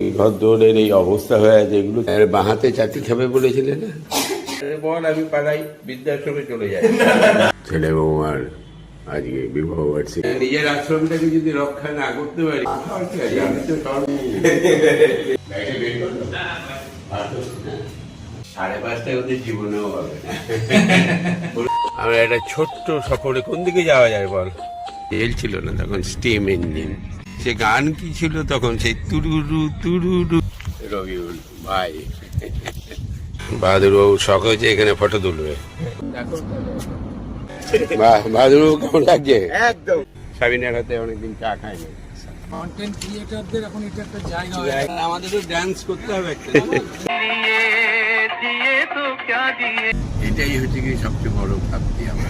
ঘর দৌড়ের এই অবস্থা হয়ে আছে, এগুলো বাঁহাতে চাকরি খাবে বলেছিলে না? বল আমি পালাই বৃদ্ধাশ্রমে চলে যাই। ছেলে বৌমার আজকে বিবাহ বার্ষিক, নিজের আশ্রমটাকে যদি রক্ষা না করতে পারি, আমি তো 5:30 ওদের জীবনেও হবে না। আমরা একটা ছোট্ট সফরে কোন দিকে যাওয়া যায় বল? তেল ছিল না তখন, স্টিম ইঞ্জিন। সে গান কি ছিল তখন, সেই তুরুরু তুরুরু। রবিউল ভাই, বাহাদুর বাবু শখ হয়েছে এখানে ফটো তুলবে। বাহ, বাহাদুর বাবু কেমন লাগছে? একদম। সাবিনার হাতে অনেকদিন চা খায় না। কন্টেন্ট ক্রিয়েটরদের এখন এটা একটা জায়গা, আমাদেরও ডান্স করতে হবে একটা। এটাই হচ্ছে কি সবচেয়ে বড় প্রাপ্তি আমার।